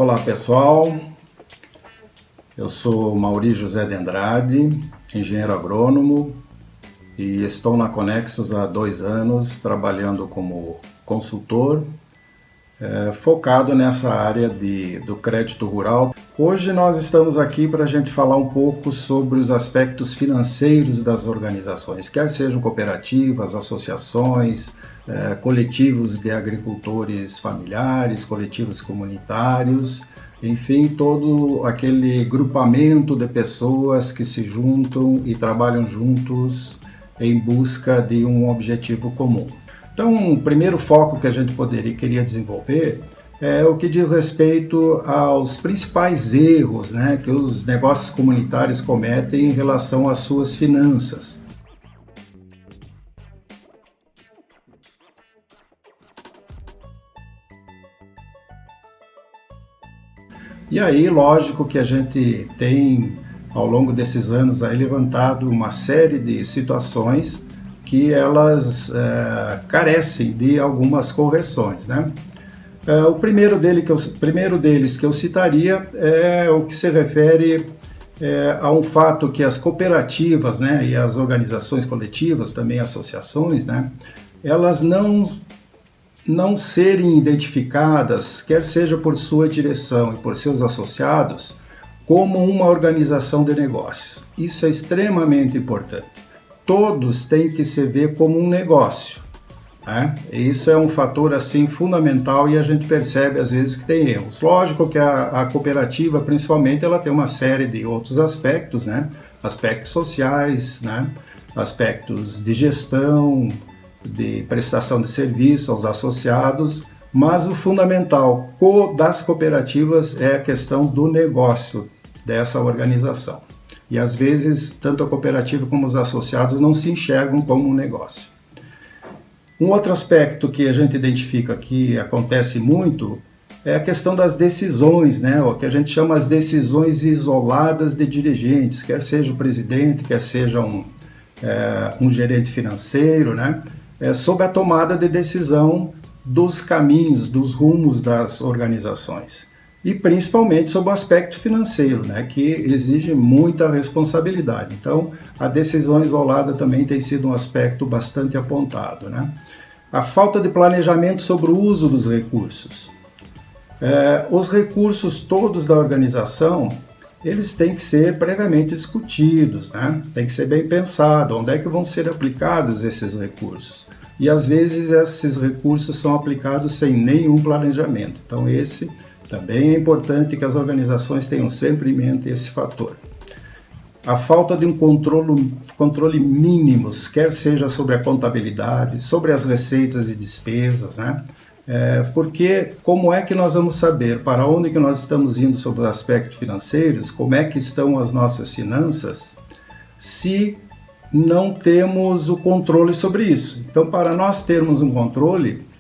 Olá pessoal, eu sou Mauri José de Andrade, engenheiro agrônomo e estou na Conexus há 2 anos trabalhando como consultor focado nessa área do crédito rural. Hoje nós estamos aqui para a gente falar um pouco sobre os aspectos financeiros das organizações, quer sejam cooperativas, associações, coletivos de agricultores familiares, coletivos comunitários, enfim, todo aquele grupamento de pessoas que se juntam e trabalham juntos em busca de um objetivo comum. Então, o primeiro foco que a gente queria desenvolver é o que diz respeito aos principais erros, que os negócios comunitários cometem em relação às suas finanças. E aí, lógico que a gente tem, ao longo desses anos, aí, levantado uma série de situações que elas carecem de algumas correções, O primeiro deles que eu citaria é o que se refere a um fato que as cooperativas, e as organizações coletivas, também associações, elas não serem identificadas, quer seja por sua direção e por seus associados, como uma organização de negócios. Isso é extremamente importante. Todos têm que se ver como um negócio. Isso é um fator assim fundamental e a gente percebe às vezes que tem erros. Lógico que a cooperativa, principalmente, ela tem uma série de outros aspectos, aspectos sociais, aspectos de gestão, de prestação de serviço aos associados, mas o fundamental das cooperativas é a questão do negócio dessa organização. E às vezes, tanto a cooperativa como os associados não se enxergam como um negócio. Um outro aspecto que a gente identifica que acontece muito é a questão das decisões, o que a gente chama as decisões isoladas de dirigentes, quer seja o presidente, quer seja um gerente financeiro, sobre a tomada de decisão dos caminhos, dos rumos das organizações. E principalmente sobre o aspecto financeiro, que exige muita responsabilidade. Então, a decisão isolada também tem sido um aspecto bastante apontado. A falta de planejamento sobre o uso dos recursos. Os recursos todos da organização, eles têm que ser previamente discutidos, tem que ser bem pensado, onde é que vão ser aplicados esses recursos. E às vezes esses recursos são aplicados sem nenhum planejamento. Então esse também é importante que as organizações tenham sempre em mente esse fator. A falta de um controle mínimos, quer seja sobre a contabilidade, sobre as receitas e despesas, porque como é que nós vamos saber para onde que nós estamos indo sobre os aspectos financeiros, como é que estão as nossas finanças, se não temos o controle sobre isso? Então, para nós termos um controle,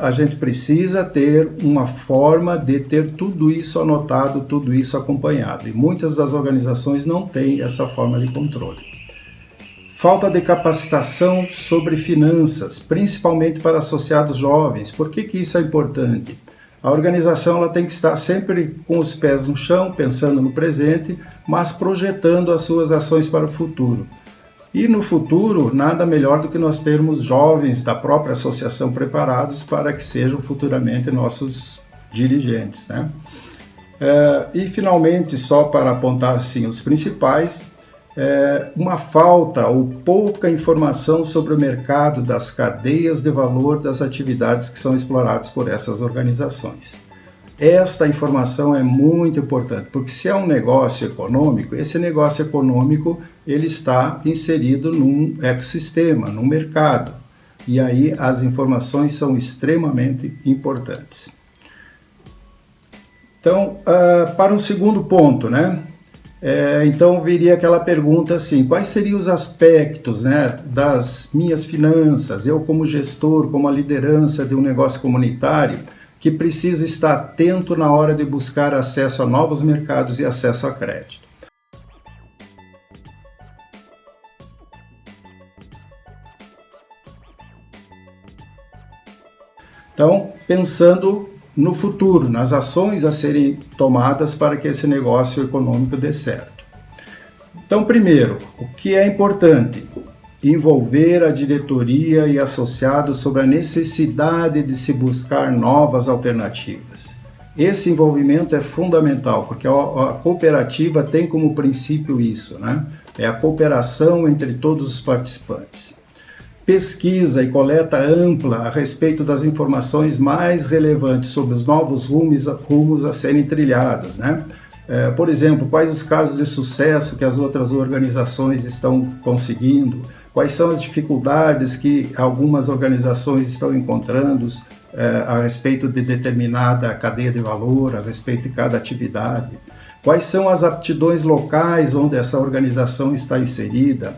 a gente precisa ter uma forma de ter tudo isso anotado, tudo isso acompanhado. E muitas das organizações não têm essa forma de controle. Falta de capacitação sobre finanças, principalmente para associados jovens. Por que isso é importante? A organização ela tem que estar sempre com os pés no chão, pensando no presente, mas projetando as suas ações para o futuro. E no futuro, nada melhor do que nós termos jovens da própria associação preparados para que sejam futuramente nossos dirigentes. E finalmente, só para apontar assim, os principais, uma falta ou pouca informação sobre o mercado das cadeias de valor das atividades que são exploradas por essas organizações. Esta informação é muito importante, porque se é um negócio econômico, esse negócio econômico ele está inserido num ecossistema, num mercado. E aí as informações são extremamente importantes. Então, para um segundo ponto, então viria aquela pergunta assim, quais seriam os aspectos das minhas finanças, eu como gestor, como a liderança de um negócio comunitário, que precisa estar atento na hora de buscar acesso a novos mercados e acesso a crédito. Então, pensando no futuro, nas ações a serem tomadas para que esse negócio econômico dê certo. Então, primeiro, o que é importante? Envolver a diretoria e associados sobre a necessidade de se buscar novas alternativas. Esse envolvimento é fundamental, porque a cooperativa tem como princípio isso, né? É a cooperação entre todos os participantes. Pesquisa e coleta ampla a respeito das informações mais relevantes sobre os novos rumos a serem trilhados, né? Por exemplo, quais os casos de sucesso que as outras organizações estão conseguindo, quais são as dificuldades que algumas organizações estão encontrando a respeito de determinada cadeia de valor, a respeito de cada atividade, quais são as aptidões locais onde essa organização está inserida,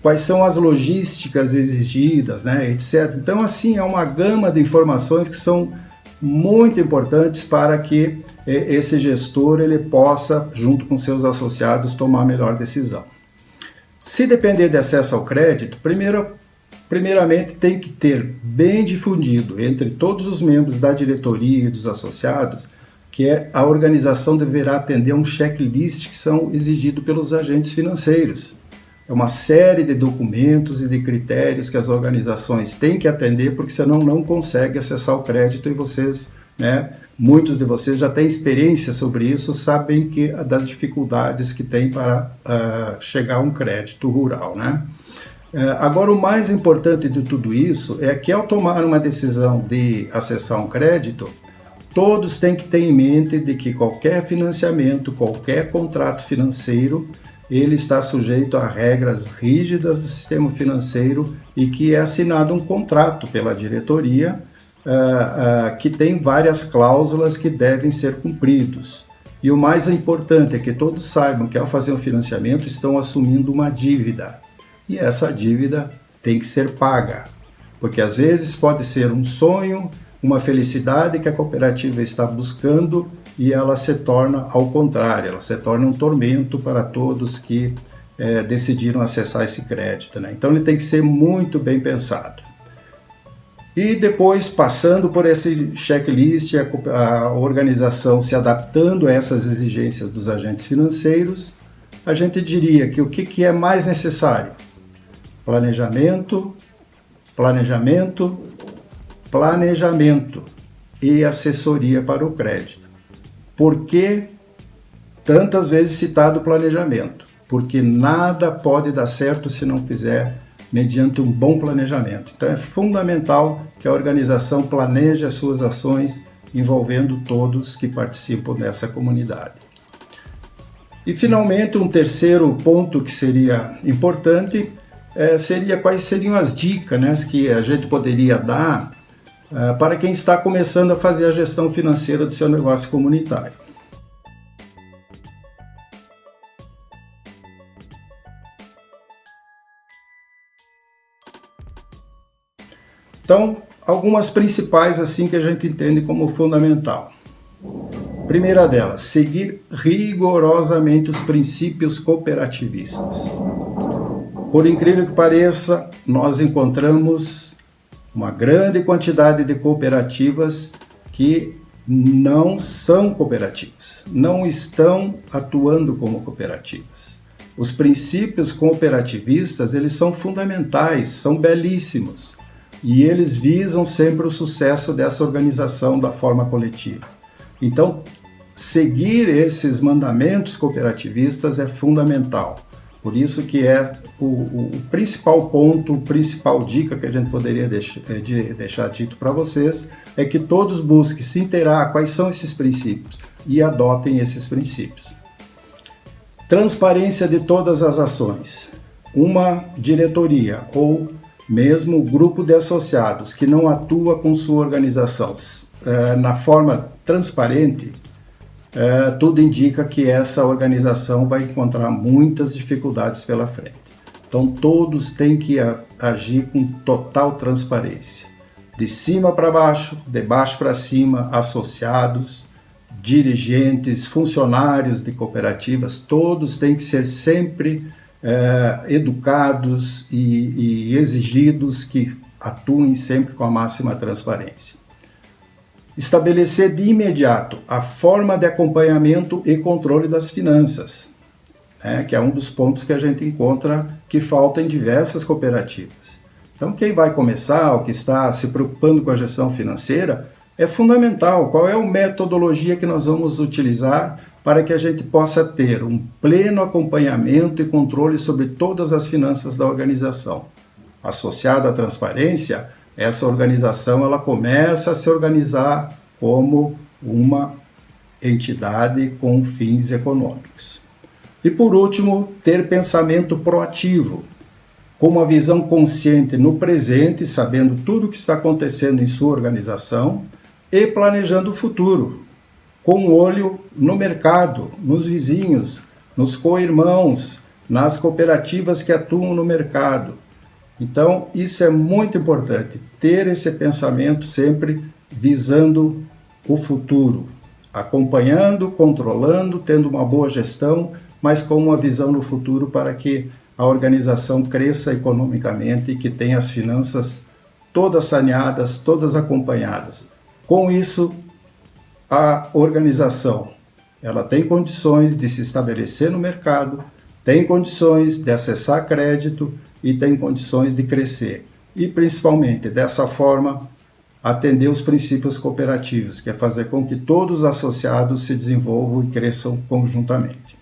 quais são as logísticas exigidas, né, etc. Então, assim, é uma gama de informações que são muito importantes para que esse gestor ele possa, junto com seus associados, tomar a melhor decisão. Se depender de acesso ao crédito, primeiramente tem que ter bem difundido entre todos os membros da diretoria e dos associados que a organização deverá atender um checklist que são exigidos pelos agentes financeiros. É uma série de documentos e de critérios que as organizações têm que atender, porque senão não consegue acessar o crédito e vocês, né, muitos de vocês já têm experiência sobre isso, sabem das dificuldades que tem para chegar a um crédito rural, né? Agora, o mais importante de tudo isso é que ao tomar uma decisão de acessar um crédito, todos têm que ter em mente de que qualquer financiamento, qualquer contrato financeiro, ele está sujeito a regras rígidas do sistema financeiro e que é assinado um contrato pela diretoria que tem várias cláusulas que devem ser cumpridos. E o mais importante é que todos saibam que ao fazer um financiamento estão assumindo uma dívida. E essa dívida tem que ser paga, porque às vezes pode ser um sonho, uma felicidade que a cooperativa está buscando e ela se torna ao contrário, ela se torna um tormento para todos que decidiram acessar esse crédito, né? Então ele tem que ser muito bem pensado. E depois, passando por esse checklist, a organização se adaptando a essas exigências dos agentes financeiros, a gente diria que o que é mais necessário? Planejamento, planejamento, planejamento e assessoria para o crédito. Por que tantas vezes citado o planejamento? Porque nada pode dar certo se não fizer mediante um bom planejamento. Então é fundamental que a organização planeje as suas ações envolvendo todos que participam dessa comunidade. E finalmente, um terceiro ponto que seria importante seria quais seriam as dicas, né, que a gente poderia dar para quem está começando a fazer a gestão financeira do seu negócio comunitário. Então, algumas principais assim que a gente entende como fundamental. Primeira delas, seguir rigorosamente os princípios cooperativistas. Por incrível que pareça, nós encontramos uma grande quantidade de cooperativas que não são cooperativas, não estão atuando como cooperativas. Os princípios cooperativistas, eles são fundamentais, são belíssimos, e eles visam sempre o sucesso dessa organização da forma coletiva. Então, seguir esses mandamentos cooperativistas é fundamental. Por isso que é o principal ponto, a principal dica que a gente poderia deixar dito para vocês é que todos busquem se inteirar quais são esses princípios e adotem esses princípios. Transparência de todas as ações. Uma diretoria ou mesmo o grupo de associados que não atua com sua organização na forma transparente, tudo indica que essa organização vai encontrar muitas dificuldades pela frente. Então todos têm que agir com total transparência. De cima para baixo, de baixo para cima, associados, dirigentes, funcionários de cooperativas, todos têm que ser sempre educados e exigidos que atuem sempre com a máxima transparência. Estabelecer de imediato a forma de acompanhamento e controle das finanças, que é um dos pontos que a gente encontra que falta em diversas cooperativas. Então, quem vai começar, ou que está se preocupando com a gestão financeira, é fundamental. Qual é a metodologia que nós vamos utilizar para que a gente possa ter um pleno acompanhamento e controle sobre todas as finanças da organização? Associado à transparência, essa organização ela começa a se organizar como uma entidade com fins econômicos. E por último, ter pensamento proativo, com uma visão consciente no presente, sabendo tudo o que está acontecendo em sua organização e planejando o futuro, com um olho no mercado, nos vizinhos, nos co-irmãos, nas cooperativas que atuam no mercado. Então, isso é muito importante, ter esse pensamento sempre visando o futuro, acompanhando, controlando, tendo uma boa gestão, mas com uma visão no futuro para que a organização cresça economicamente e que tenha as finanças todas saneadas, todas acompanhadas. Com isso, a organização ela tem condições de se estabelecer no mercado, tem condições de acessar crédito e tem condições de crescer. E, principalmente, dessa forma, atender os princípios cooperativos, que é fazer com que todos os associados se desenvolvam e cresçam conjuntamente.